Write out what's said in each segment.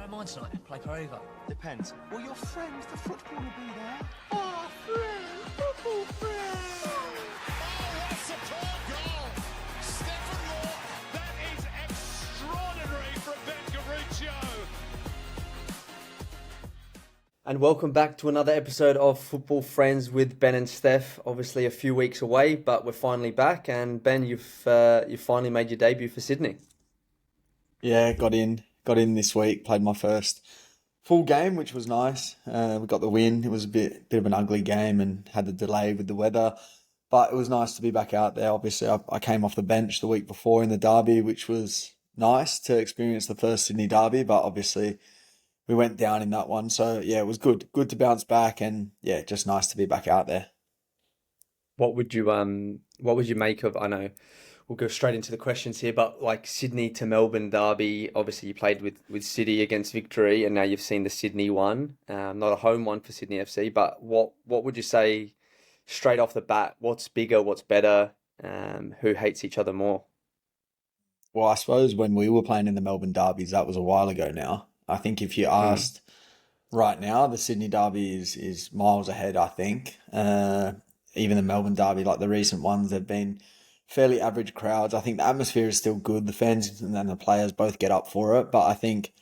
don't mind tonight. Play per ego. Depends. Well, your friend, the football will be there. Oh, friend, football friend. Oh, what a superb goal. Stefan, that is extraordinary from Ben Garuccio. And welcome back to another episode of Football Friends with Ben and Steph. Obviously a few weeks away, but we're finally back. And Ben, you've finally made your debut for Sydney. Yeah, got in this week. Played my first full game, which was nice. We got the win. It was a bit of an ugly game and had the delay with the weather, but it was nice to be back out there. Obviously, I came off the bench the week before in the derby, which was nice to experience the first Sydney derby, but obviously we went down in that one. So yeah, it was good to bounce back, and yeah, just nice to be back out there. What would you make of, I know we'll go straight into the questions here, but like Sydney to Melbourne derby, obviously you played with City against Victory, and now you've seen the Sydney one, not a home one for Sydney FC, but what would you say straight off the bat? What's bigger, what's better, who hates each other more? Well, I suppose when we were playing in the Melbourne derbies, that was a while ago now. I think if you asked right now, the Sydney derby is miles ahead, I think. Even the Melbourne derby, like the recent ones, they've been fairly average crowds. I think the atmosphere is still good. The fans and the players both get up for it. But I think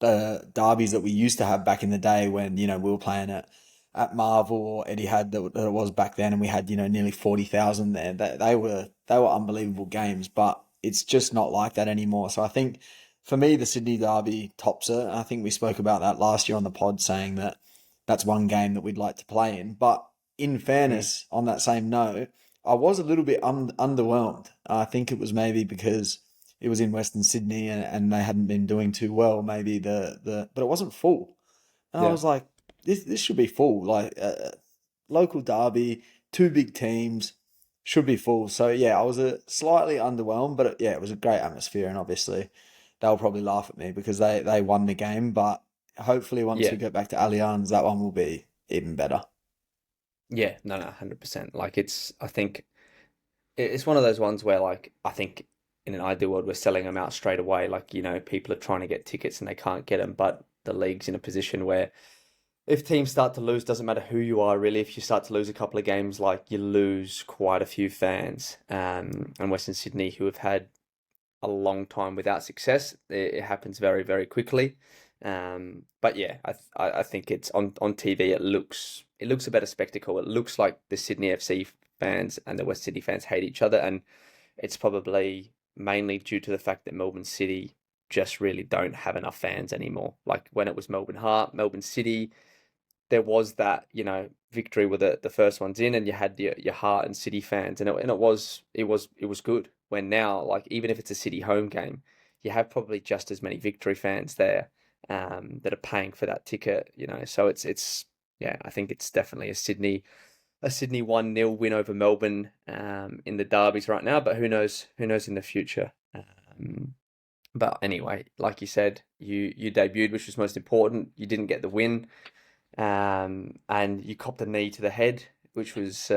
the derbies that we used to have back in the day when, we were playing at Marvel or Etihad that it was back then, and we had, nearly 40,000 there. They were unbelievable games, but it's just not like that anymore. So I think for me, the Sydney derby tops it. I think we spoke about that last year on the pod, saying that that's one game that we'd like to play in. But in fairness, on that same note, I was a little bit underwhelmed. I think it was maybe because it was in Western Sydney and they hadn't been doing too well. Maybe but it wasn't full, and I was like, this should be full. Like local derby, two big teams should be full. So yeah, I was slightly underwhelmed, but it was a great atmosphere, and obviously they'll probably laugh at me because they won the game. But hopefully once we get back to Allianz, that one will be even better. Yeah, no, 100%. Like I think it's one of those ones where like, I think in an ideal world, we're selling them out straight away. Like, people are trying to get tickets and they can't get them, but the league's in a position where if teams start to lose, doesn't matter who you are really. If you start to lose a couple of games, like you lose quite a few fans. And Western Sydney, who have had a long time without success, it happens very, very quickly. But yeah, I think it's on TV. It looks a better spectacle. It looks like the Sydney FC fans and the West Sydney fans hate each other, and it's probably mainly due to the fact that Melbourne City just really don't have enough fans anymore. Like when it was Melbourne Heart, Melbourne City, there was that, Victory were the first ones in, and you had your Heart and City fans, and it was good. When now, like even if it's a City home game, you have probably just as many Victory fans there that are paying for that ticket, So it's I think it's definitely a Sydney 1-0 win over Melbourne in the derbies right now, but who knows in the future. But anyway, like you said, you debuted, which was most important. You didn't get the win, and you copped a knee to the head, which was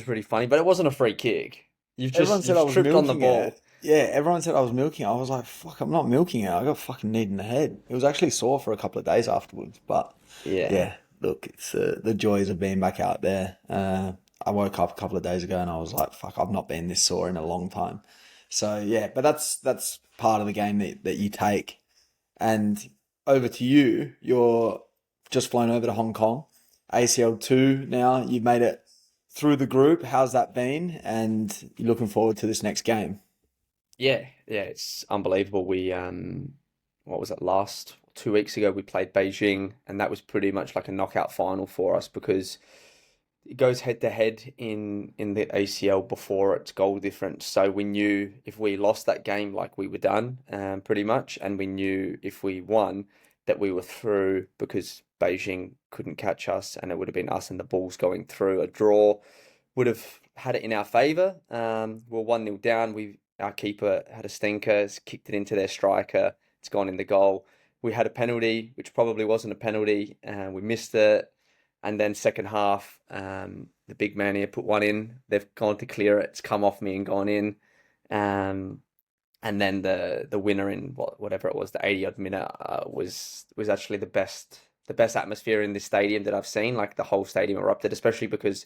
pretty funny, but it wasn't a free kick. You've tripped on the ball. It. Yeah, everyone said I was milking it. I was like, fuck, I'm not milking it. I got fucking kneed in the head. It was actually sore for a couple of days afterwards. But yeah, look, it's the joys of being back out there. I woke up a couple of days ago and I was like, fuck, I've not been this sore in a long time. So yeah, but that's part of the game that you take. And over to you, you're just flown over to Hong Kong. ACL 2 now, you've made it through the group. How's that been? And you're looking forward to this next game? Yeah, it's unbelievable. We what was it, last 2 weeks ago we played Beijing, and that was pretty much like a knockout final for us because it goes head to head in the ACL before it's goal difference. So we knew if we lost that game, like we were done, pretty much, and we knew if we won that we were through because Beijing couldn't catch us, and it would have been us and the Bulls going through. A draw would have had it in our favour. We're 1-0 down. Our keeper had a stinker, kicked it into their striker. It's gone in the goal. We had a penalty, which probably wasn't a penalty, and we missed it. And then second half, the big man here put one in. They've gone to clear it. It's come off me and gone in. and then the winner in whatever it was, the 80 odd minute, was actually the best atmosphere in this stadium that I've seen. Like the whole stadium erupted, especially because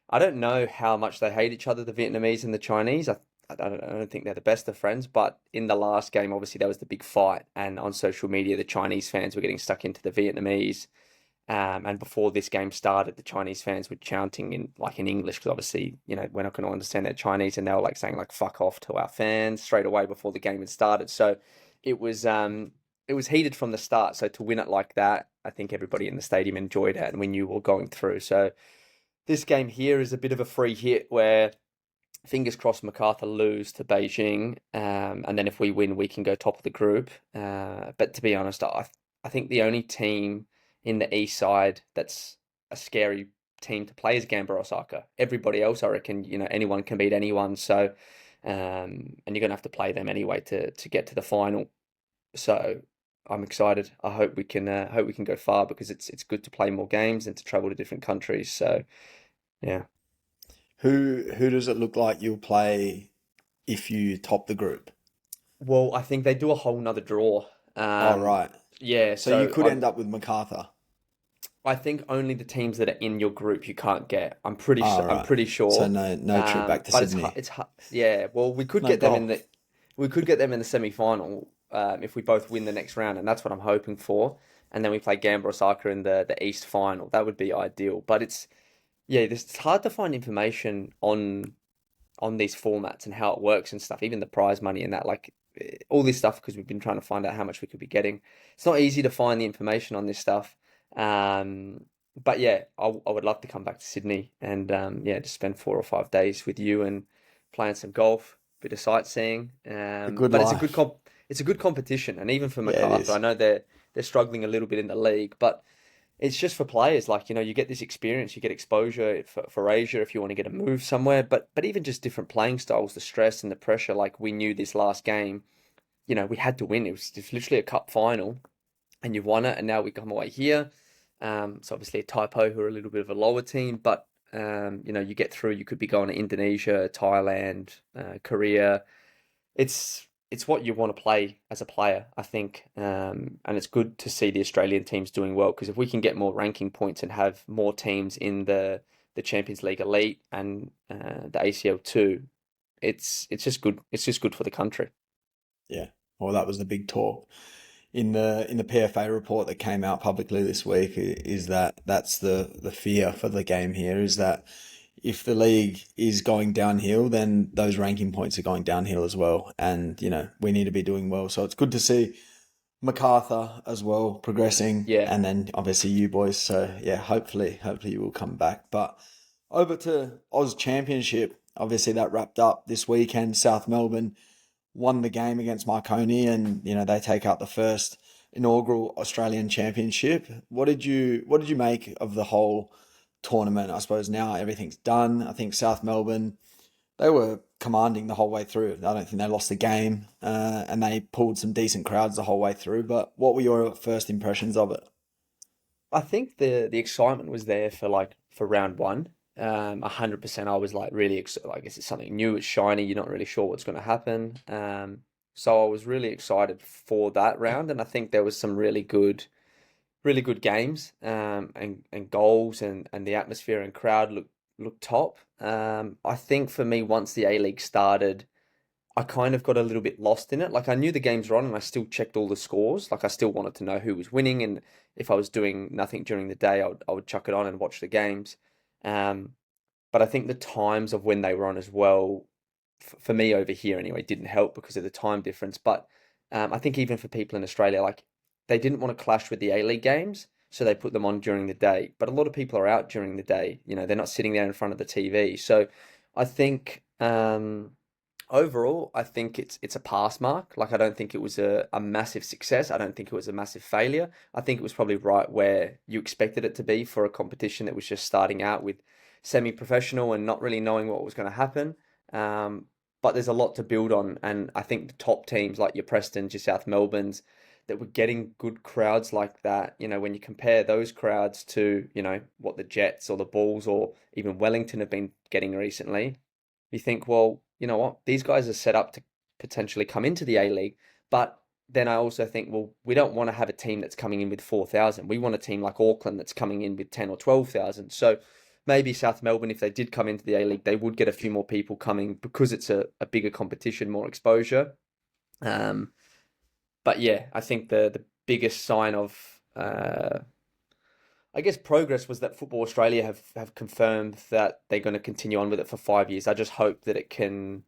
I don't know how much they hate each other, the Vietnamese and the Chinese. I don't think they're the best of friends, but in the last game, obviously there was the big fight, and on social media, the Chinese fans were getting stuck into the Vietnamese. And before this game started, the Chinese fans were chanting in English because obviously we're not going to understand their Chinese, and they were like saying like "fuck off" to our fans straight away before the game had started. So it was heated from the start. So to win it like that, I think everybody in the stadium enjoyed it, and we knew we were going through. So this game here is a bit of a free hit where fingers crossed MacArthur lose to Beijing, and then if we win, we can go top of the group. But to be honest, I think the only team in the east side that's a scary team to play is Gamba Osaka. Everybody else, I reckon, anyone can beat anyone. So, and you're gonna have to play them anyway to get to the final. So I'm excited. I hope we can go far because it's good to play more games and to travel to different countries. So yeah. Who does it look like you'll play if you top the group? Well, I think they do a whole nother draw. Oh, right. Yeah, So you so could end up with MacArthur. I think only the teams that are in your group you can't get. I'm pretty Oh, sure. I'm right. pretty So sure. no trip back to But it's Sydney. yeah. Well, we could No get them in golf. the semi-final if we both win the next round, and that's what I'm hoping for. And then we play Gamba Osaka in the East final. That would be ideal. But it's hard to find information on these formats and how it works and stuff, even the prize money and that, like all this stuff, because we've been trying to find out how much we could be getting. It's not easy to find the information on this stuff. Um, but yeah, I would love to come back to Sydney and yeah, just spend 4 or 5 days with you and playing some golf, bit of sightseeing. The good But life. it's a good competition, and even for Yeah, it MacArthur, I is. know they're struggling a little bit in the league, but it's just for players. Like, you get this experience, you get exposure for Asia if you want to get a move somewhere, but even just different playing styles, the stress and the pressure. Like, we knew this last game, we had to win. It was literally a cup final, and you've won it, and now we come away here. It's obviously a typo who are a little bit of a lower team, but you get through. You could be going to Indonesia, Thailand, Korea. It's what you want to play as a player, I think, and it's good to see the Australian teams doing well, because if we can get more ranking points and have more teams in the Champions League Elite and the ACL too, it's just good. It's just good for the country. Yeah. Well, that was the big talk in the PFA report that came out publicly this week. Is that that's the fear for the game here, is that if the league is going downhill, then those ranking points are going downhill as well. And, we need to be doing well. So it's good to see MacArthur as well progressing, Yeah, and then obviously you boys. So yeah, hopefully you will come back. But over to Aus Championship, obviously that wrapped up this weekend. South Melbourne won the game against Marconi, and they take out the first inaugural Australian Championship. What did you make of the whole tournament? I suppose now everything's done. I think South Melbourne, they were commanding the whole way through. I don't think they lost the game, and they pulled some decent crowds the whole way through. But what were your first impressions of it? I think the excitement was there for round one. 100%. I was like really excited. Like, it's something new. It's shiny. You're not really sure what's going to happen. So I was really excited for that round, and I think there was some really good games, and goals, and the atmosphere and crowd looked top. I think for me, once the A League started, I kind of got a little bit lost in it. Like, I knew the games were on, and I still checked all the scores. Like, I still wanted to know who was winning, and if I was doing nothing during the day, I would chuck it on and watch the games. Um, but I think the times of when they were on as well, for me over here anyway, didn't help because of the time difference. But I think even for people in Australia, like, they didn't want to clash with the A League games, so they put them on during the day. But a lot of people are out during the day. They're not sitting there in front of the TV. So I think overall, I think it's a pass mark. Like, I don't think it was a massive success. I don't think it was a massive failure. I think it was probably right where you expected it to be for a competition that was just starting out with semi-professional and not really knowing what was going to happen. Um, but there's a lot to build on, and I think the top teams like your Prestons, your South Melbournes, that were getting good crowds like that. When you compare those crowds to what the Jets or the Bulls or even Wellington have been getting recently, you think, well, you know what? These guys are set up potentially come into the A-League. But then I also think, well, we don't want to have a team that's coming in with 4,000. We want a team like Auckland that's coming in with 10 or 12,000. So maybe South Melbourne, if they did come into the A-League, they would get a few more people coming because it's a bigger competition, more exposure. Um, but yeah, I think the biggest sign of I guess progress was that Football Australia have confirmed that they're going to continue on with it for 5 years. I just hope that it can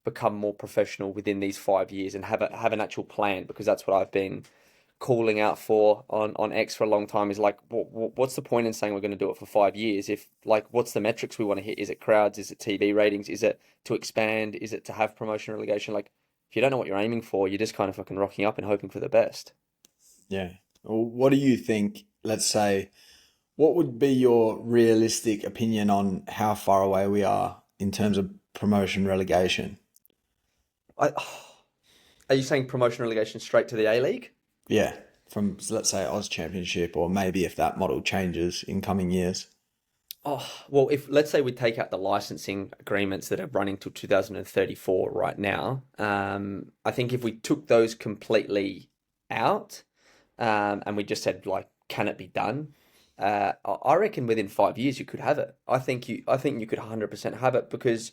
become more professional within these 5 years and have an actual plan, because that's what I've been calling out for on X for a long time. Is like, what's the point in saying we're going to do it for 5 years if, like, what's the metrics we want to hit? Is it crowds? Is it TV ratings? Is it to expand? Is it to have promotion relegation? Like, if you don't know what you're aiming for, you're just kind of fucking rocking up and hoping for the best. Yeah. Well, what do you think? Let's say, what would be your realistic opinion on how far away we are in terms of promotion relegation? I, are you saying promotion relegation straight to the A League? Yeah, from let's say Aus Championship, or maybe if that model changes in coming years. Oh, well, if let's say we take out the licensing agreements that are running till 2034 right now, I think if we took those completely out, and we just said, like, can it be done? I reckon within 5 years you could have it. I think you could 100% have it, because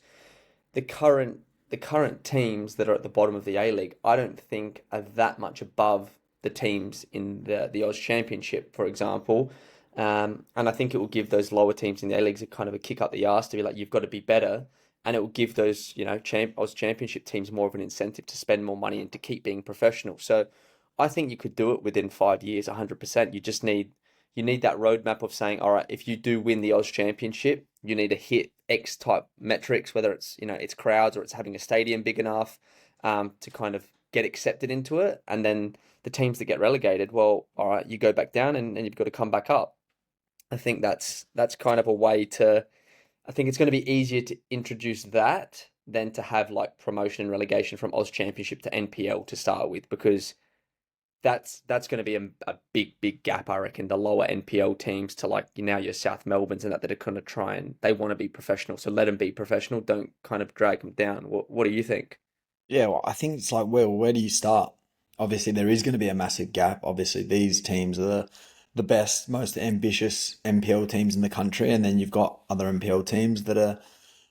the current the current teams that are at the bottom of the A League, I don't think are that much above the teams in the Aus Championship, for example. And I think it will give those lower teams in the A Leagues a kind of a kick up the arse to be like, you've got to be better. And it will give those, Aus Championship teams more of an incentive to spend more money and to keep being professional. So I think you could do it within 5 years, 100%. You need that roadmap of saying, all right, if you do win the Aus Championship, you need to hit X type metrics, whether it's, it's crowds or it's having a stadium big enough, to kind of get accepted into it. And then the teams that get relegated, well, all right, you go back down and you've got to come back up. I think that's kind of a way to, I think it's going to be easier to introduce that than to have like promotion and relegation from Aus Championship to NPL to start with, because that's going to be a big gap, I reckon. The lower NPL teams to, like, your South Melbournes and that are going to try and they want to be professional, so let them be professional. Don't kind of drag them down. What do you think? Yeah, well, I think it's like, where do you start? Obviously, there is going to be a massive gap. Obviously, these teams are the best, most ambitious NPL teams in the country, and then you've got other NPL teams that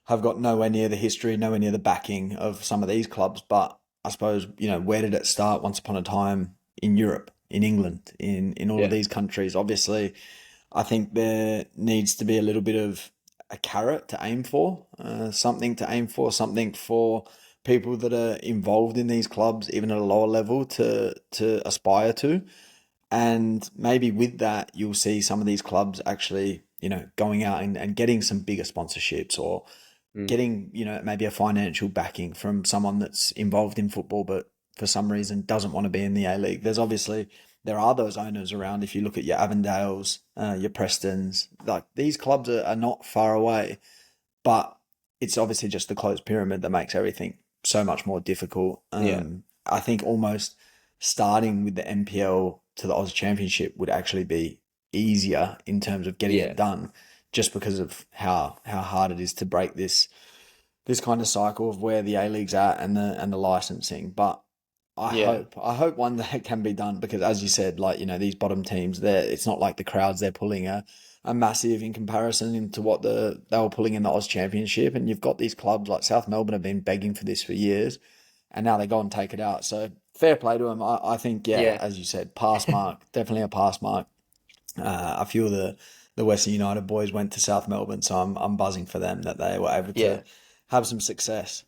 have got nowhere near the history, nowhere near the backing of some of these clubs. But I suppose, where did it start once upon a time in Europe, in England, in all of Yeah. these countries? Obviously, I think there needs to be a little bit of a carrot to aim for, something for people that are involved in these clubs, even at a lower level, to aspire to. And maybe with that, you'll see some of these clubs actually, going out and getting some bigger sponsorships, or Mm. getting, maybe a financial backing from someone that's involved in football, but for some reason doesn't want to be in the A League. There are those owners around. If you look at your Avondales, your Prestons, like, these clubs are not far away, but it's obviously just the closed pyramid that makes everything so much more difficult. Yeah. I think almost starting with the NPL to the Aus Championship would actually be easier in terms of getting Yeah. it done, just because of how hard it is to break this kind of cycle of where the A League's at and the licensing. But Yeah. I hope one day it can be done, because as you said, like, these bottom teams, it's not like the crowds they're pulling a massive in comparison into what they were pulling in the Aus Championship. And you've got these clubs like South Melbourne have been begging for this for years, and now they go and take it out. So fair play to them. I think, yeah, Yeah. as you said, pass mark, definitely a pass mark. A few of the Western United boys went to South Melbourne, so I'm buzzing for them that they were able Yeah. to have some success.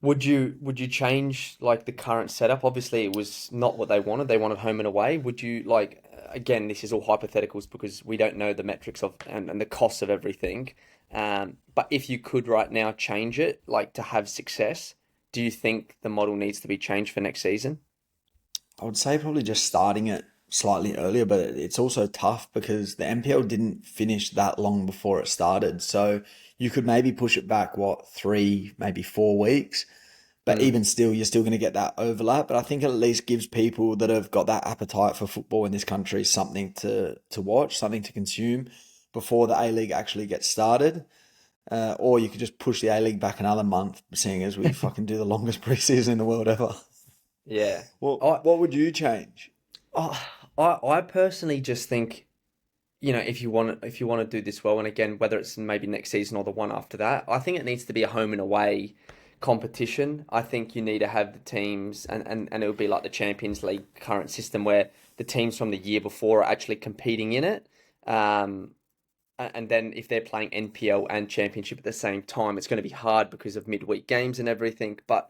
Would you change, like, the current setup? Obviously, it was not what they wanted. They wanted home and away. Would you, like, again, this is all hypotheticals because we don't know the metrics of and the costs of everything. But if you could right now change it, like, to have success, do you think the model needs to be changed for next season? I would say probably just starting it slightly earlier, but it's also tough because the NPL didn't finish that long before it started. So you could maybe push it back, 3, maybe 4 weeks. But Mm. even still, you're still going to get that overlap. But I think it at least gives people that have got that appetite for football in this country something to watch, something to consume before the A League actually gets started. Or you could just push the A-League back another month, seeing as we fucking do the longest preseason in the world ever. Yeah. Well, I, what would you change? I personally just think, if you want to do this well, and again, whether it's maybe next season or the one after that, I think it needs to be a home and away competition. I think you need to have the teams, and it would be like the Champions League current system where the teams from the year before are actually competing in it. Um, and then if they're playing NPL and Championship at the same time, it's going to be hard because of midweek games and everything. But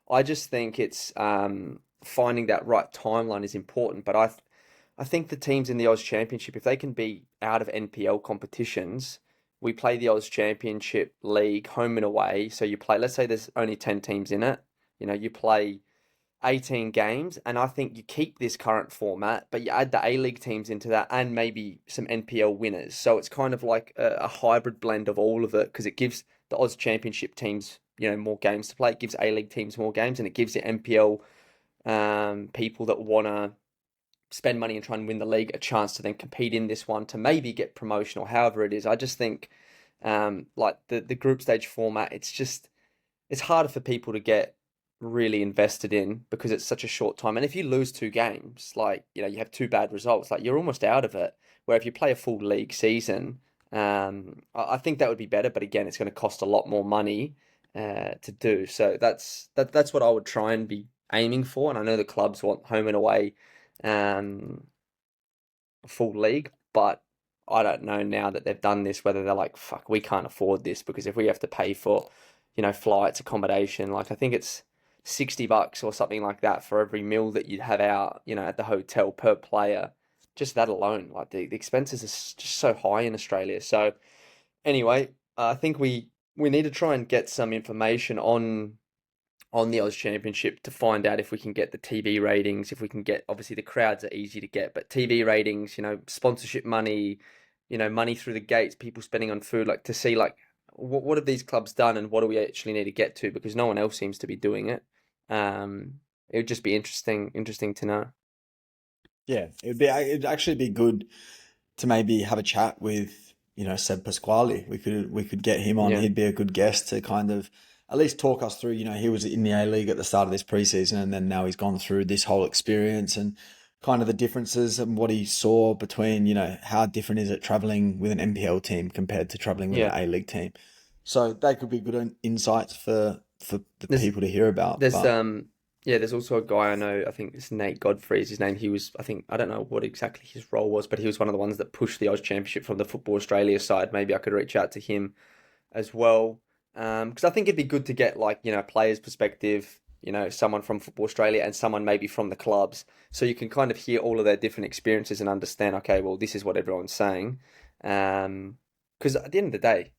I just think it's finding that right timeline is important. But I think the teams in the Aus Championship, if they can be out of NPL competitions, we play the Aus Championship League home and away. So you play, let's say there's only 10 teams in it. You play 18 games, and I think you keep this current format, but you add the A-League teams into that and maybe some NPL winners. So it's kind of like a hybrid blend of all of it because it gives the Aus Championship teams, more games to play. It gives A-League teams more games, and it gives the NPL people that want to spend money and try and win the league a chance to then compete in this one to maybe get promotion or however it is. I just think like the group stage format, it's harder for people to get really invested in because it's such a short time. And if you lose two games, like, you have two bad results, like you're almost out of it. Where if you play a full league season, I think that would be better. But again, it's going to cost a lot more money to do. So that's what I would try and be aiming for. And I know the clubs want home and away um, full league, but I don't know now that they've done this whether they're like, fuck, we can't afford this because if we have to pay for, flights, accommodation, like I think it's $60 or something like that for every meal that you'd have out, at the hotel per player. Just that alone, like the expenses are just so high in Australia. So anyway, I think we need to try and get some information on the Oz Championship to find out if we can get the TV ratings, if we can get, obviously the crowds are easy to get, but TV ratings, sponsorship money, money through the gates, people spending on food, like to see like what have these clubs done and what do we actually need to get to because no one else seems to be doing it. It would just be interesting to know. Yeah, it'd actually be good to maybe have a chat with, Seb Pasquale. We could get him on. Yeah, He'd be a good guest to kind of at least talk us through, he was in the A-League at the start of this preseason and then now he's gone through this whole experience and kind of the differences and what he saw between, how different is it traveling with an NPL team compared to traveling with an yeah. A-League team. So they could be good insights for the There's people to hear about. there's But yeah, there's also a guy I know, I think it's Nate Godfrey is his name. He was, I think, I don't know what exactly his role was, but he was one of the ones that pushed the Oz Championship from the Football Australia side. Maybe I could reach out to him as well. Because I think it'd be good to get like, players' perspective, someone from Football Australia and someone maybe from the clubs. So you can kind of hear all of their different experiences and understand, okay, well, this is what everyone's saying. Because at the end of the day,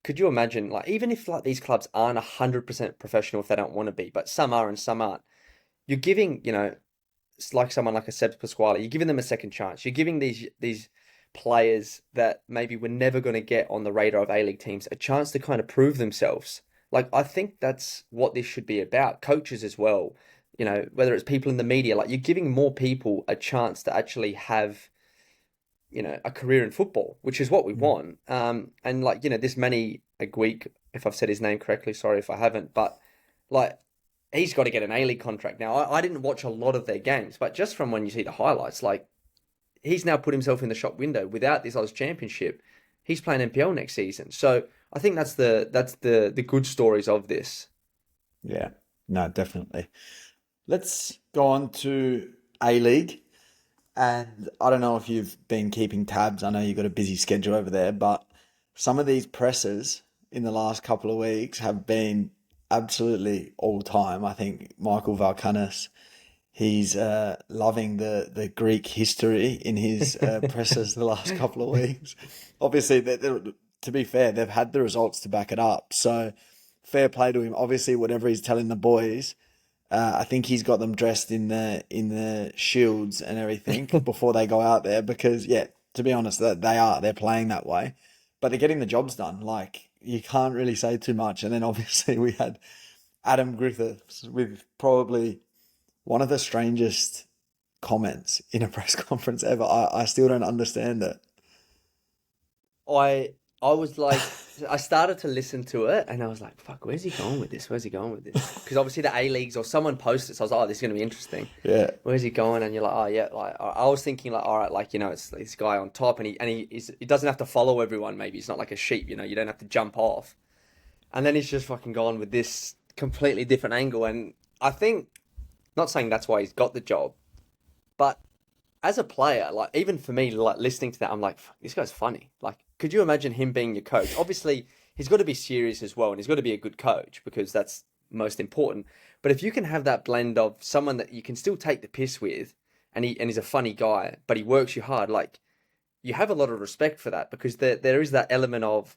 could you imagine, like, even if like these clubs aren't 100% professional if they don't want to be, but some are and some aren't, you're giving, it's like someone like a Seb Pasquale, you're giving them a second chance. You're giving these players that maybe we're never going to get on the radar of A-League teams a chance to kind of prove themselves. Like, I think that's what this should be about. Coaches as well, whether it's people in the media, like you're giving more people a chance to actually have, a career in football, which is what we want. And like, this Manny Aguik, if I've said his name correctly, sorry if I haven't, but like, he's got to get an A-League contract. Now, I didn't watch a lot of their games, but just from when you see the highlights, like, he's now put himself in the shop window. Without this Oz Championship, he's playing NPL next season. So I think that's the good stories of this. yeah, no, definitely. Let's go on to A-League. And I don't know if you've been keeping tabs. I know you've got a busy schedule over there, but some of these presses in the last couple of weeks have been absolutely all time. I think Michael Valkanis, he's loving the Greek history in his presses the last couple of weeks. Obviously, to be fair, they've had the results to back it up. So fair play to him. Obviously, whatever he's telling the boys, I think he's got them dressed in the shields and everything before they go out there because, yeah, to be honest, they're playing that way, but they're getting the jobs done. Like, you can't really say too much. And then obviously we had Adam Griffiths with probably one of the strangest comments in a press conference ever. I still don't understand it. I I was like, I started to listen to it and I was like, fuck, where's he going with this? Where's he going with this? Because obviously the A-Leagues or someone posted, so I was like, oh, this is going to be interesting. Yeah. Where's he going? And you're like, oh, yeah. Like, I was thinking like, all right, like, you know, it's this guy on top and he doesn't have to follow everyone. Maybe he's not like a sheep, you know, you don't have to jump off. And then he's just fucking gone with this completely different angle. And I think, not saying that's why he's got the job, but as a player, like even for me, like listening to that, I'm like, fuck, this guy's funny. Like, could you imagine him being your coach? Obviously, he's got to be serious as well, and he's got to be a good coach because that's most important. But if you can have that blend of someone that you can still take the piss with, and he's a funny guy, but he works you hard, like you have a lot of respect for that because there is that element of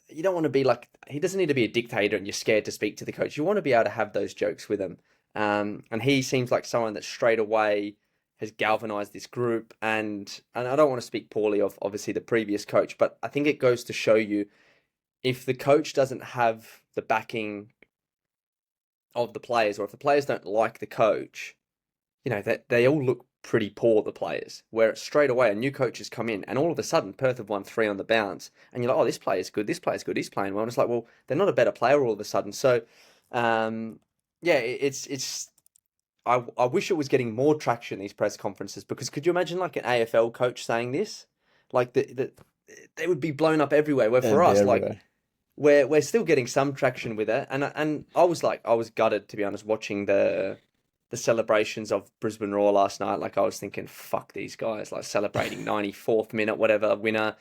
you don't want to be like he doesn't need to be a dictator and you're scared to speak to the coach. You want to be able to have those jokes with him, and he seems like someone that straight away has galvanized this group. And I don't want to speak poorly of obviously the previous coach, but I think it goes to show you if the coach doesn't have the backing of the players, or if the players don't like the coach, you know, that they all look pretty poor, the players, where straight away a new coach has come in and all of a sudden Perth have won 3 on the bounce and you're like, oh, this player's good, he's playing well. And it's like, well, they're not a better player all of a sudden. So, yeah, it's I wish it was getting more traction, these press conferences, because could you imagine like an AFL coach saying this? Like they would be blown up everywhere. Where for us, like we're still getting some traction with it. And I was gutted, to be honest, watching the celebrations of Brisbane Roar last night. Like I was thinking, fuck these guys, like celebrating 94th minute, whatever, winner.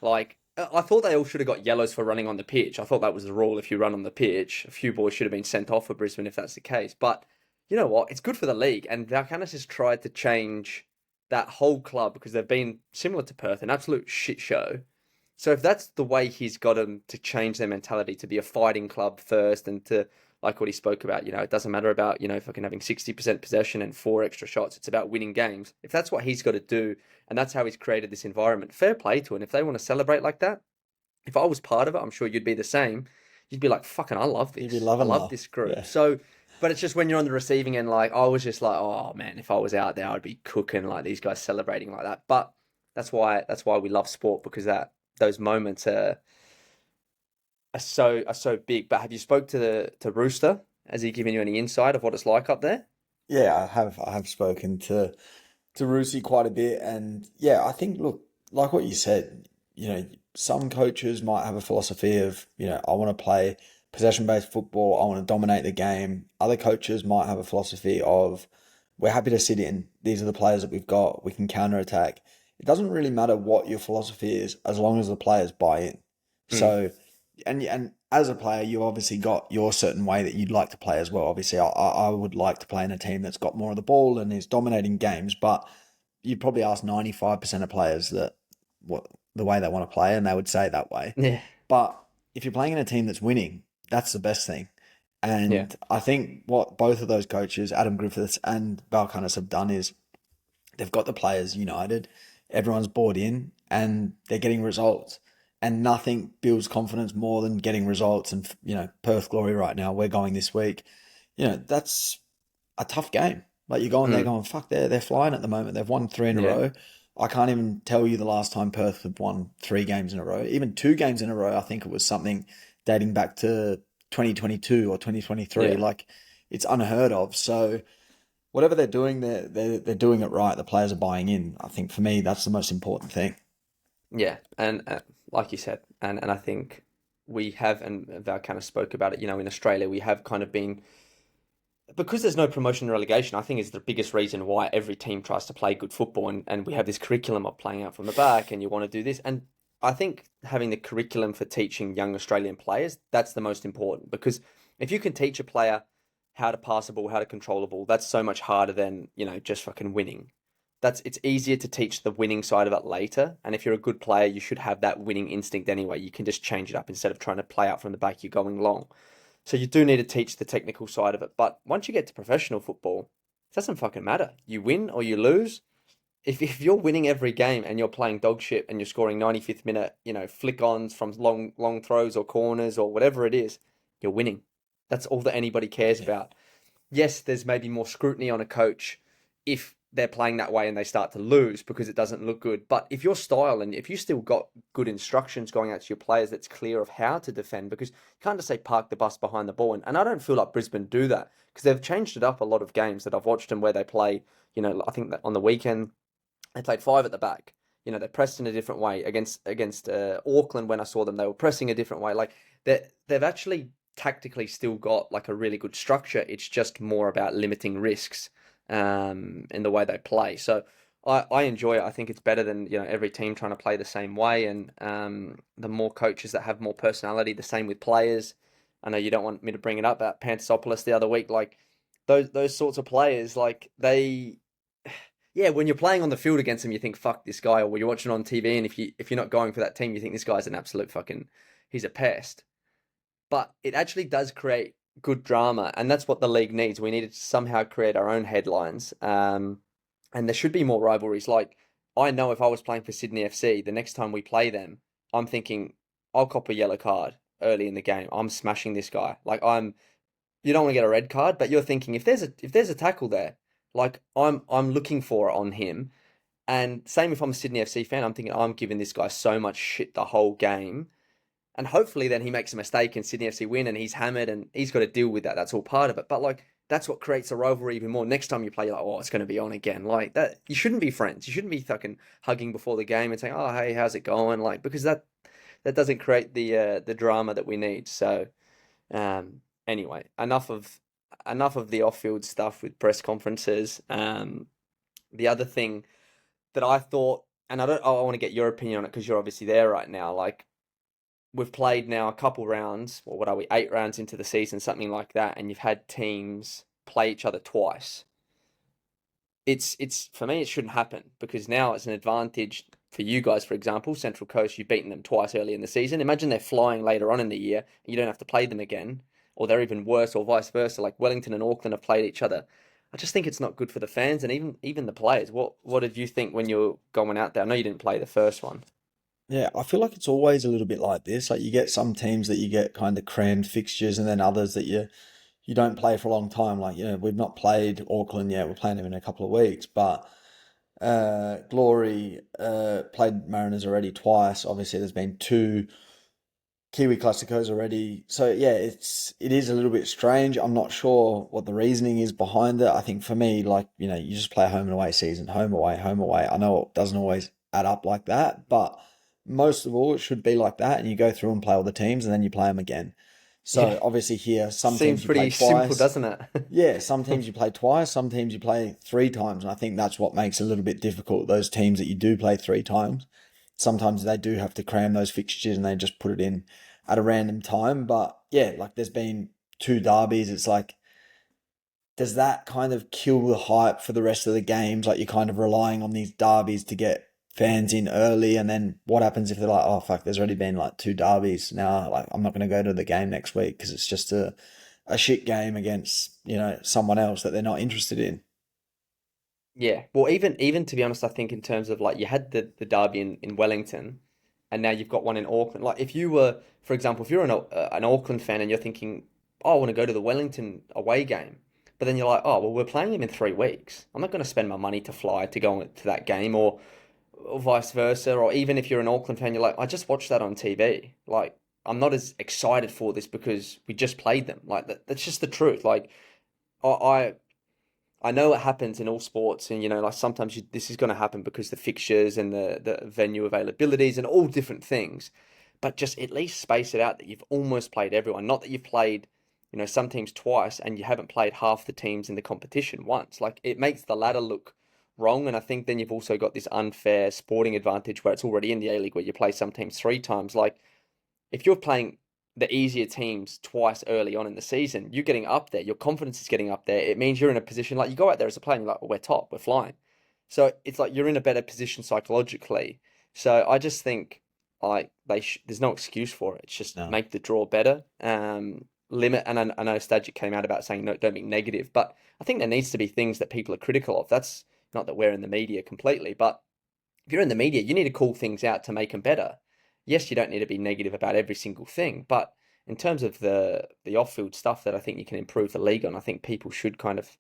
Like I thought they all should have got yellows for running on the pitch. I thought that was the rule. If you run on the pitch, a few boys should have been sent off for Brisbane if that's the case. But you know what? It's good for the league, and Valkanis has tried to change that whole club because they've been similar to Perth, an absolute shit show. So if that's the way he's got them to change their mentality to be a fighting club first, and to like what he spoke about, you know, it doesn't matter about, you know, fucking having 60% possession and 4 extra shots. It's about winning games. If that's what he's got to do, and that's how he's created this environment, fair play to him. If they want to celebrate like that, if I was part of it, I'm sure you'd be the same. You'd be like, fucking, I love this. You'd be loving I love this group. Yeah. So, but it's just when you're on the receiving end, like, I was just like, oh man, if I was out there, I'd be cooking, like these guys celebrating like that. But that's why we love sport, because those moments are so big. But have you spoke to Rooster? Has he given you any insight of what it's like up there? Yeah, I have spoken to Roosie quite a bit, and yeah, I think, look, like what you said, you know, some coaches might have a philosophy of, you know, I want to play possession-based football, I want to dominate the game. Other coaches might have a philosophy of, we're happy to sit in, these are the players that we've got, we can counter-attack. It doesn't really matter what your philosophy is as long as the players buy in. So, and as a player, you've obviously got your certain way that you'd like to play as well. Obviously, I would like to play in a team that's got more of the ball and is dominating games, but you'd probably ask 95% of players that what the way they want to play, and they would say that way. Yeah. But if you're playing in a team that's winning, that's the best thing. And I think what both of those coaches, Adam Griffiths and Valkanis, have done is they've got the players united, everyone's bought in, and they're getting results. And nothing builds confidence more than getting results. And, you know, Perth Glory right now, we're going this week. You know, that's a tough game. Like, you're going there going, fuck, they're flying at the moment. They've won 3 in a row. I can't even tell you the last time Perth had won 3 games in a row. Even 2 games in a row, I think it was something dating back to 2022 or 2023. Yeah. Like, it's unheard of. So whatever they're doing, they're doing it right. The players are buying in. I think for me, that's the most important thing. Yeah, and like you said, and I think we have, and Val kind of spoke about it, you know, in Australia, we have kind of been, because there's no promotion and relegation, I think is the biggest reason why every team tries to play good football, and we have this curriculum of playing out from the back, and you want to do this. And I think having the curriculum for teaching young Australian players, that's the most important, because if you can teach a player how to pass a ball, how to control a ball, that's so much harder than, you know, just fucking winning. It's easier to teach the winning side of it later. And if you're a good player, you should have that winning instinct anyway. You can just change it up instead of trying to play out from the back, you're going long. So you do need to teach the technical side of it. But once you get to professional football, it doesn't fucking matter. You win or you lose. If you're winning every game and you're playing dog shit and you're scoring 95th minute, you know, flick-ons from long throws or corners or whatever it is, you're winning. That's all that anybody cares about. Yes, there's maybe more scrutiny on a coach if they're playing that way and they start to lose because it doesn't look good. But if your style and if you still got good instructions going out to your players that's clear of how to defend, because you can't just say park the bus behind the ball. And I don't feel like Brisbane do that because they've changed it up a lot of games that I've watched them where they play, I think that on the weekend they played five at the back. They pressed in a different way against Auckland. When I saw them, they were pressing a different way. Like they've actually tactically still got like a really good structure. It's just more about limiting risks in the way they play. So I enjoy it. I think it's better than every team trying to play the same way. And the more coaches that have more personality, the same with players. I know you don't want me to bring it up about Pantasopoulos the other week. Like those sorts of players, like yeah, when you're playing on the field against them, you think fuck this guy, or when you're watching on TV, and if you're not going for that team, you think this guy's an absolute fucking he's a pest. But it actually does create good drama, and that's what the league needs. We needed to somehow create our own headlines, and there should be more rivalries. Like I know if I was playing for Sydney FC, the next time we play them, I'm thinking I'll cop a yellow card early in the game. I'm smashing this guy. You don't want to get a red card, but you're thinking if there's a tackle there, like I'm looking for it on him. And same if I'm a Sydney FC fan, I'm thinking I'm giving this guy so much shit the whole game. And hopefully then he makes a mistake and Sydney FC win and he's hammered and he's got to deal with that. That's all part of it. But like that's what creates a rivalry even more. Next time you play, you're like, oh, it's going to be on again. Like that, you shouldn't be friends. You shouldn't be fucking hugging before the game and saying, oh, hey, how's it going? Like because that doesn't create the drama that we need. So anyway, enough of the off-field stuff with press conferences. The other thing that I thought, and I want to get your opinion on it because you're obviously there right now. Like we've played now a couple rounds, or what are we, 8 rounds into the season, something like that, and you've had teams play each other twice. It's for me, it shouldn't happen because now it's an advantage for you guys. For example, Central Coast, you've beaten them twice early in the season. Imagine they're flying later on in the year, and you don't have to play them again, or they're even worse, or vice versa. Like Wellington and Auckland have played each other. I just think it's not good for the fans and even the players. What did you think when you're going out there? I know you didn't play the first one. Yeah, I feel like it's always a little bit like this. Like you get some teams that you get kind of crammed fixtures, and then others that you don't play for a long time. Like we've not played Auckland yet. We're playing them in a couple of weeks, but Glory played Mariners already twice. Obviously, there's been 2 Kiwi Classicos already. So yeah, it is a little bit strange. I'm not sure what the reasoning is behind it. I think for me, like you just play a home and away season, home away, home away. I know it doesn't always add up like that, but most of all, it should be like that, and you go through and play all the teams, and then you play them again. So Yeah. obviously here, some Seems teams you play pretty simple, twice. doesn't it? Yeah, some teams you play twice, some teams you play 3 times, and I think that's what makes it a little bit difficult. Those teams that you do play 3 times, sometimes they do have to cram those fixtures and they just put it in at a random time. But yeah, like there's been 2 derbies. It's like, does that kind of kill the hype for the rest of the games? Like you're kind of relying on these derbies to get fans in early, and then what happens if they're like, oh fuck, there's already been like 2 derbies now, like I'm not going to go to the game next week because it's just a shit game against someone else that they're not interested in. Yeah. Well, even to be honest, I think in terms of like you had the derby in Wellington, and now you've got one in Auckland. Like if you were, for example, if you're an Auckland fan and you're thinking, oh, I want to go to the Wellington away game, but then you're like, oh, well, we're playing them in 3 weeks. I'm not going to spend my money to fly to go to that game, or vice versa. Or even if you're an Auckland fan, you're like, I just watched that on TV. Like I'm not as excited for this because we just played them. Like that's just the truth. Like I I know it happens in all sports, and like sometimes this is going to happen because the fixtures and the venue availabilities and all different things. But just at least space it out that you've almost played everyone. Not that you've played, some teams twice and you haven't played half the teams in the competition once. Like it makes the ladder look wrong, and I think then you've also got this unfair sporting advantage where it's already in the A League where you play some teams 3 times. Like if you're playing the easier teams twice early on in the season, you're getting up there. Your confidence is getting up there. It means you're in a position like you go out there as a player and you're like, well, we're top, we're flying. So it's like you're in a better position psychologically. So I just think like there's no excuse for it. It's just No. make the draw better. Limit, and I know Stagic came out about saying no, don't be negative, but I think there needs to be things that people are critical of. That's not that we're in the media completely, but if you're in the media, you need to call things out to make them better. Yes, you don't need to be negative about every single thing, but in terms of the off-field stuff that I think you can improve the league on, I think people should kind of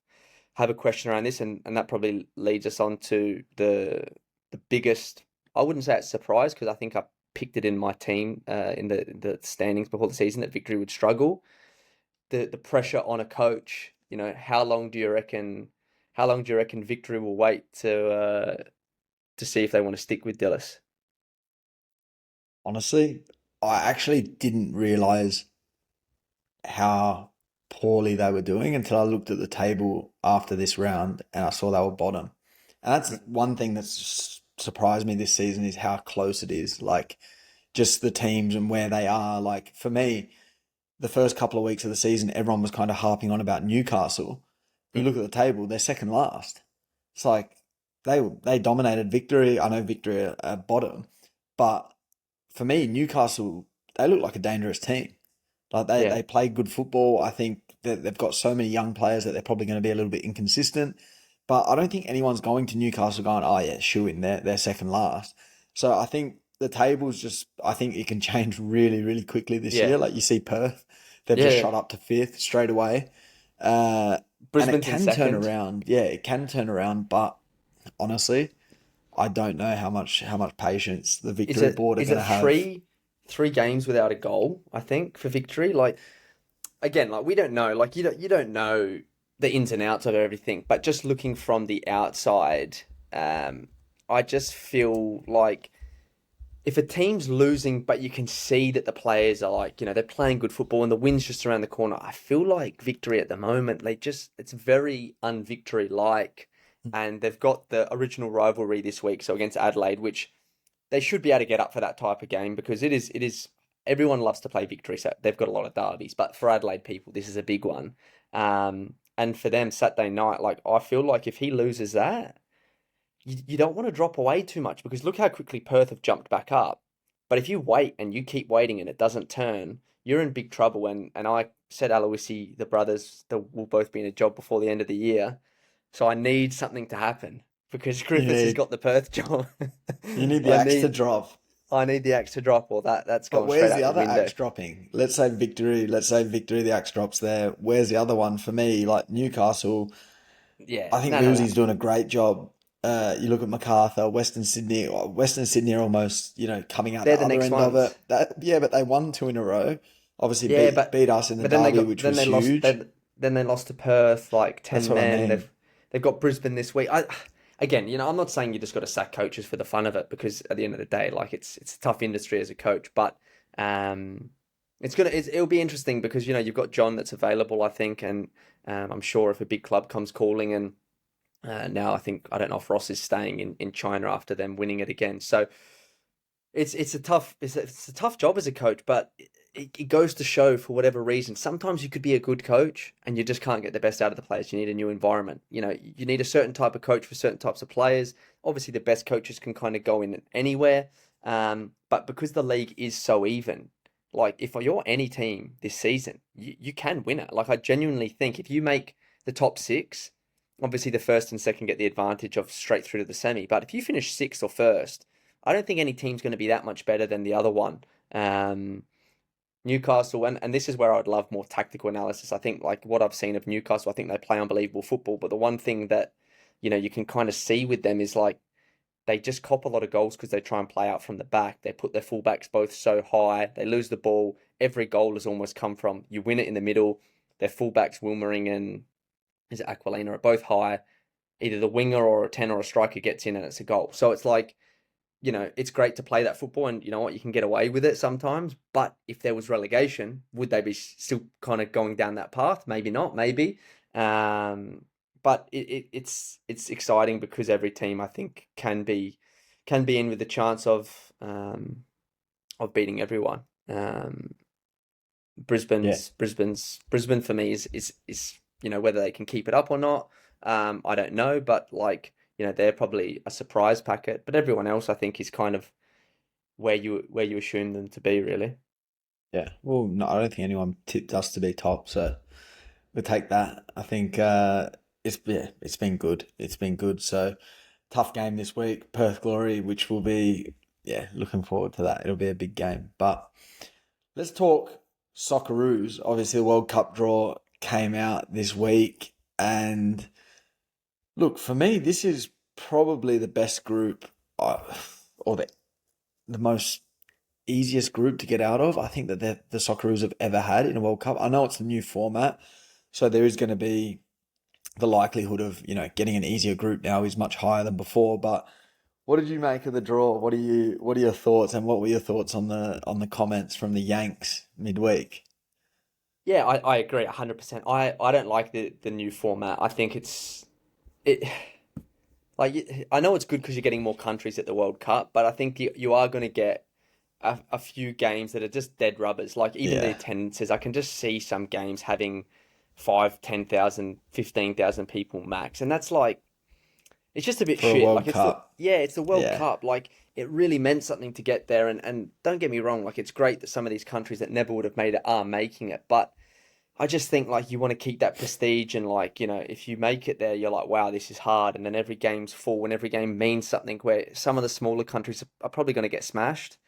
have a question around this, and that probably leads us on to the biggest. I wouldn't say it's a surprise because I think I picked it in my team in the standings before the season that Victory would struggle. The pressure on a coach. How long do you reckon? How long do you reckon Victory will wait to see if they want to stick with Dillis? Honestly, I actually didn't realize how poorly they were doing until I looked at the table after this round and I saw they were bottom. And that's one thing that's surprised me this season is how close it is. Like just the teams and where they are. Like for me, the first couple of weeks of the season, everyone was kind of harping on about Newcastle. You look at the table, they're second last. It's like they dominated Victory. I know Victory are bottom, but for me, Newcastle, they look like a dangerous team. Like Yeah, they play good football. I think that they've got so many young players that they're probably going to be a little bit inconsistent. But I don't think anyone's going to Newcastle going, oh yeah, shoo in, they're second last. So I think the table's just, I think it can change really, really quickly this yeah, year. Like you see Perth, they've just yeah. shot up to fifth straight away. Uh, and it Brisbane's in can turn second. around. Yeah, it can turn around. But honestly, I don't know how much patience the Is victory it board are is going it to have. three games without a goal, I think, for Victory? Like again, like we don't know, like you don't know the ins and outs of everything, but just looking from the outside, um, I just feel like if a team's losing, but you can see that the players are like, they're playing good football and the win's just around the corner. I feel like Victory at the moment, it's very un-Victory like, and they've got the original rivalry this week, so against Adelaide, which they should be able to get up for that type of game because it is everyone loves to play Victory, so they've got a lot of derbies. But for Adelaide people, this is a big one. And for them, Saturday night, like I feel like if he loses that, you don't want to drop away too much because look how quickly Perth have jumped back up. But if you wait and you keep waiting and it doesn't turn, you're in big trouble. And I said Aloisi, the brothers, that will both be in a job before the end of the year. So I need something to happen because You Griffiths has need got the Perth job. you need the I axe to need drop. I need the axe to drop, or that's But going straight where's out the the other window. axe dropping? Let's say victory, the axe drops there. Where's the other one for me? Like Newcastle, Yeah, I think no, no, no. Millsy's doing a great job. You look at MacArthur, Western Sydney are almost, coming out They're the the other next end of ones. it. Yeah, but they won two in a row. Obviously Yeah, beat us in the but then they derby, got which was huge. then they lost to Perth like That's 10 what I men. mean. They've got Brisbane this week. Again, I'm not saying you just got to sack coaches for the fun of it because at the end of the day, like it's a tough industry as a coach, but um it'll be interesting because you've got John that's available, I think, and I'm sure if a big club comes calling and now I don't know if Ross is staying in China after them winning it again. So it's a tough job as a coach, but it goes to show for whatever reason. Sometimes you could be a good coach and you just can't get the best out of the players. You need a new environment. You need a certain type of coach for certain types of players. Obviously, the best coaches can kind of go in anywhere. But because the league is so even, like if you're any team this season, you can win it. Like I genuinely think if you make the top six, obviously the first and second get the advantage of straight through to the semi. But if you finish sixth or first, I don't think any team's going to be that much better than the other one. Um, Newcastle, and this is where I'd love more tactical analysis. I think like what I've seen of Newcastle, I think they play unbelievable football. But the one thing that you can kind of see with them is like they just cop a lot of goals because they try and play out from the back. They put their fullbacks both so high. They lose the ball. Every goal has almost come from you win it in the middle. Their fullbacks Wilmering and is it Aquilina are both high. Either the winger or a 10 or a striker gets in and it's a goal. So it's like it's great to play that football and you know what, you can get away with it sometimes. But if there was relegation, would they be still kind of going down that path? Maybe not, maybe. Um, but it's exciting because every team I think can be in with the chance of beating everyone. Um, Yeah. Brisbane for me is whether they can keep it up or not. I don't know, but like they're probably a surprise packet. But everyone else I think is kind of where you assume them to be really. Yeah. Well, no, I don't think anyone tipped us to be top, so we'll take that. I think it's been good. It's been good. So tough game this week, Perth Glory, which will be looking forward to that. It'll be a big game. But let's talk Socceroos. Obviously, the World Cup draw came out this week, and Look, for me, this is probably the best group, or the most easiest group to get out of. I think that the Socceroos have ever had in a World Cup. I know it's a new format, so there is going to be the likelihood of, getting an easier group now is much higher than before. But what did you make of the draw? What are your thoughts, and what were your thoughts on the comments from the Yanks midweek? Yeah, I agree 100%. I don't like the new format. I think it I know it's good because you're getting more countries at the World Cup, but I think you are going to get a few games that are just dead rubbers. Like even the Yeah, attendances, I can just see some games having 5, 10,000, 15,000 people max, and that's like it's just a bit for a shit. World Like Cup. it's the World Yeah, Cup. Like it really meant something to get there, and don't get me wrong, like it's great that some of these countries that never would have made it are making it, but I just think like you want to keep that prestige and like, if you make it there, you're like, wow, this is hard. And then every game's full and every game means something where some of the smaller countries are probably going to get smashed.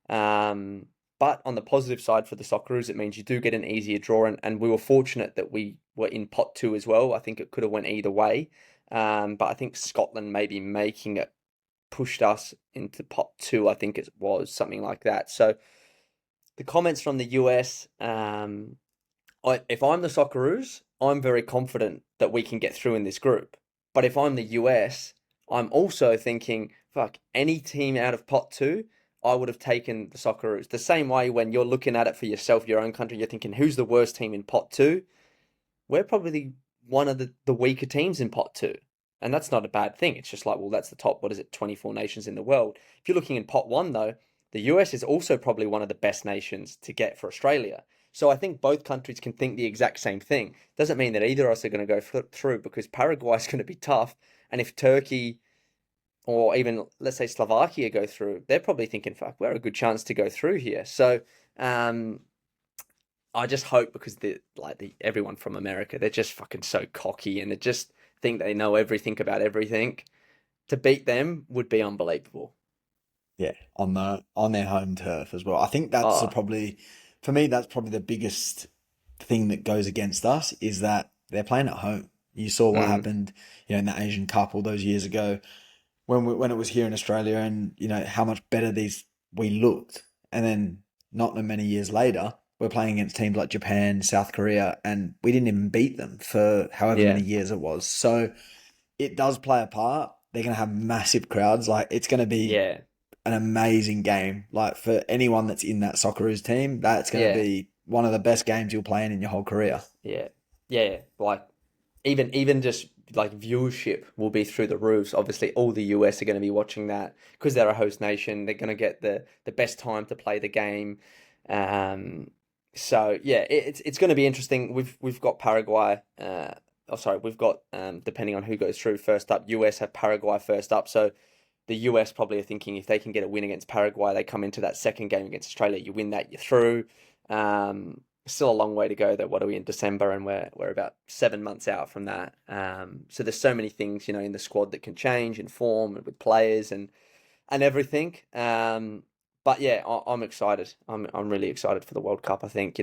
Um, but on the positive side for the Socceroos, it means you do get an easier draw. And we were fortunate that we were in pot two as well. I think it could have went either way. But I think Scotland maybe making it pushed us into pot two. I think it was something like that. So the comments from the US, if I'm the Socceroos, I'm very confident that we can get through in this group. But if I'm the US, I'm also thinking, fuck, any team out of pot two, I would have taken the Socceroos. The same way when you're looking at it for yourself, your own country, you're thinking, who's the worst team in pot two? We're probably one of the weaker teams in pot two. And that's not a bad thing. It's just like, well, that's the top, what is it, 24 nations in the world. If you're looking in pot one, though, the US is also probably one of the best nations to get for Australia. So I think both countries can think the exact same thing. Doesn't mean that either of us are going to go through because Paraguay is going to be tough. And if Turkey or even, let's say, Slovakia go through, they're probably thinking, fuck, we're a good chance to go through here. So, um, I just hope because the everyone from America, they're just fucking so cocky and they just think they know everything about everything. To beat them would be unbelievable. yeah, on their home turf as well. I think Oh, probably, for me, that's probably the biggest thing that goes against us is that they're playing at home. You saw what mm, happened, in the Asian Cup all those years ago when it was here in Australia, and how much better we looked, and then not many years later, we're playing against teams like Japan, South Korea, and we didn't even beat them for however many yeah, years it was. So it does play a part. They're going to have massive crowds. Like it's going to be yeah, an amazing game. Like for anyone that's in that Socceroos team, that's going to yeah, be one of the best games you'll play in your whole career. yeah, yeah. Like even just like viewership will be through the roofs. Obviously, all the US are going to be watching that because they're a host nation. They're going to get the best time to play the game. Um, so yeah, it's going to be interesting. We've got Paraguay. Oh, sorry, we've got depending on who goes through first up. US have Paraguay first up. So the US probably are thinking if they can get a win against Paraguay, they come into that second game against Australia. You win that, you're through. Still a long way to go though. What are we in December and we're about 7 months out from that. So there's so many things, in the squad that can change and form and with players and everything. But yeah, I'm excited. I'm really excited for the World Cup. I think,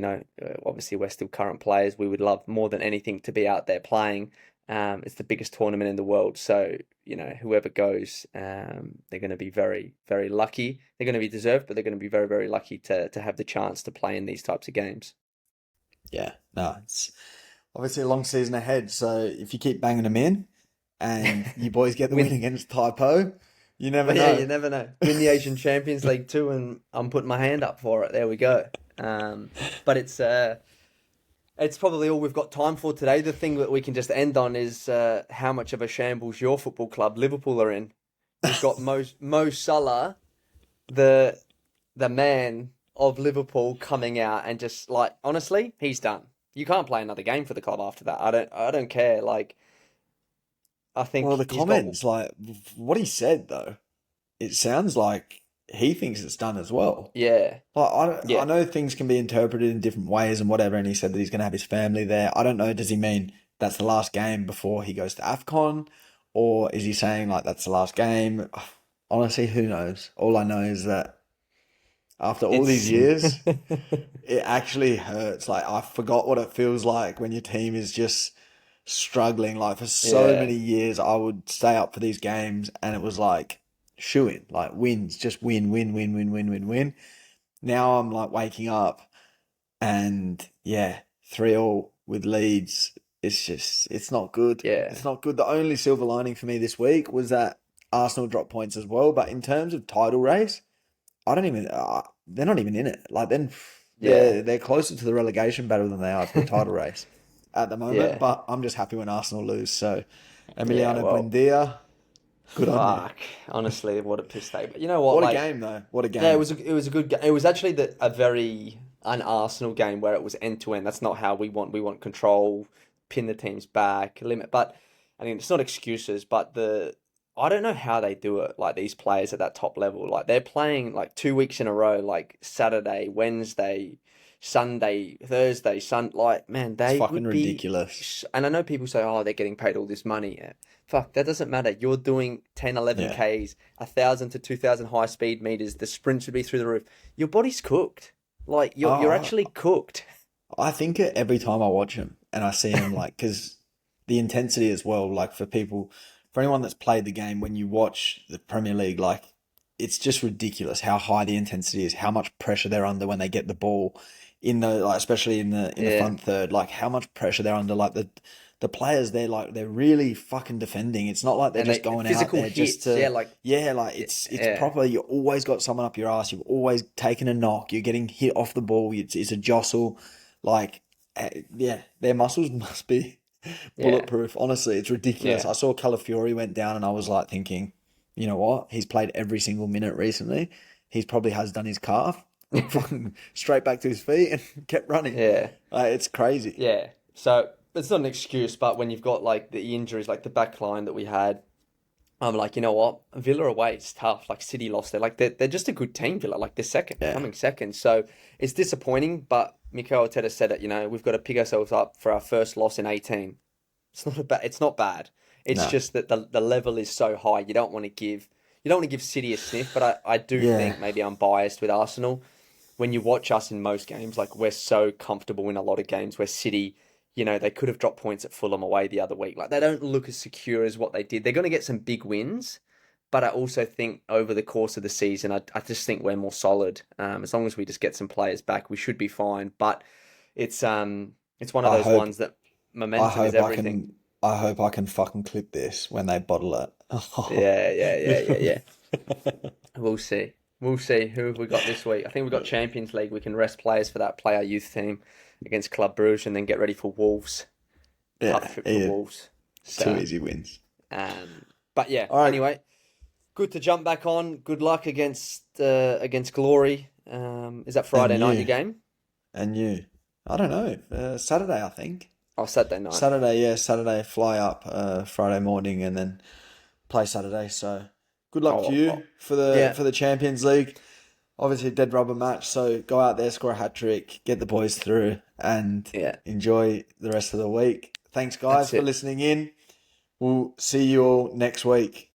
obviously we're still current players. We would love more than anything to be out there playing. It's the biggest tournament in the world. So, whoever goes, they're going to be very, very lucky. They're going to be deserved, but they're going to be very, very lucky to have the chance to play in these types of games. Yeah, no, it's obviously a long season ahead. So if you keep banging them in and you boys get the win Win, against Taipo, you never well, yeah, you know. never know. Win the Asian Champions League too, and I'm putting my hand up for it. There we go. But it's probably all we've got time for today. The thing that we can just end on is how much of a shambles your football club, Liverpool, are in. We've got Mo Salah, the the man of Liverpool, coming out and just like honestly, he's done. You can't play another game for the club after that. I don't care. Like I Well, think the he's got comments, like what he said though, it sounds like he thinks it's done as well. yeah, Like I yeah. know things can be interpreted in different ways and whatever, and he said that he's going to have his family there. I don't know. Does he mean that's the last game before he goes to AFCON, or is he saying like that's the last game? Honestly, who knows? All I know is that after all these It's years, it actually hurts. Like I forgot what it feels like when your team is just struggling. Like for so Yeah, many years, I would stay up for these games, and it was like shoo in, like wins, just win, win, win, win, win, win, win. Now I'm like waking up, and yeah, 3-3 with Leeds. It's just, it's not good. yeah, It's not good. The only silver lining for me this week was that Arsenal dropped points as well. But in terms of title race, I don't even. They're not even in it. Like then, yeah, they're closer to the relegation battle than they are to the title race at the moment. yeah, But I'm just happy when Arsenal lose. So, yeah. Emiliano Well, Buendia, good on you. fuck. Honestly, what a piss take. But you know what? What a Like, game though. What a yeah, game. it was a good game. It was actually a very un Arsenal game where it was end to end. That's not how we want. We want control, pin the teams back, limit. But I mean, it's not excuses. But I don't know how they do it. Like these players at that top level, like they're playing like 2 weeks in a row, like Saturday, Wednesday, Sunday, Thursday, Like man, It's they fucking would be. ridiculous. And I know people say, oh, they're getting paid all this money. Yeah. Fuck, that doesn't matter. You're doing 10, 11 Yeah. Ks, 1,000 to 2,000 high speed meters. The sprint should be through the roof. Your body's cooked. Like you're Oh, actually cooked. I think it every time I watch him and I see him, like, because the intensity as well, like for people, for anyone that's played the game, when you watch the Premier League, like, it's just ridiculous how high the intensity is, how much pressure they're under when they get the ball in the, like, especially in the Yeah. front third, like how much pressure they're under, like the players, they're really fucking defending. It's not like they're And just they going out physical there just hits. Yeah, to, like yeah, like it's yeah, proper. You always got someone up your ass. You've always taken a knock. You're getting hit off the ball. It's a jostle. Like, yeah, their muscles must be yeah, bulletproof. Honestly, it's ridiculous. yeah. I saw Calafiori went down, and I was like thinking, you know what? He's played every single minute recently. He's probably has done his calf. Fucking straight back to his feet and kept running. Yeah. It's crazy. Yeah. So it's not an excuse, but when you've got like the injuries, like the back line that we had, I'm like, you know what? Villa away, it's tough. Like City lost there. Like they're just a good team, Villa. Like they're second, Yeah. coming second. So it's disappointing, but Mikel Arteta said it, we've got to pick ourselves up for our first loss in 18. It's not bad. It's No. just that the level is so high. You don't want to give City a sniff, but I do Yeah. think maybe I'm biased with Arsenal. When you watch us in most games, like we're so comfortable in a lot of games where City, they could have dropped points at Fulham away the other week. Like they don't look as secure as what they did. They're going to get some big wins, but I also think over the course of the season, I just think we're more solid. As long as we just get some players back, we should be fine. But it's one of I those hope ones that I momentum is hope I everything. can I hope I can fucking clip this when they bottle it. Yeah, yeah, yeah, yeah, yeah. We'll see. We'll see. Who have we got this week? I think we've got Champions League. We can rest players for that, play our youth team against Club Brugge, and then get ready for Wolves. Cup Yeah, trip for yeah, Wolves. two So, easy wins. but yeah. All right, Anyway, good to jump back on. Good luck against Glory. Is that and Friday night your you, game? and you. I don't know. Saturday, I think. Oh, Saturday night. Saturday, yeah, Saturday. Fly up Friday morning and then play Saturday. So good luck to Oh, you for the yeah. for the Champions League. Obviously, a dead rubber match. So go out there, score a hat trick, get the boys through, and Yeah. enjoy the rest of the week. Thanks, guys, That's for it. listening in. We'll see you all next week.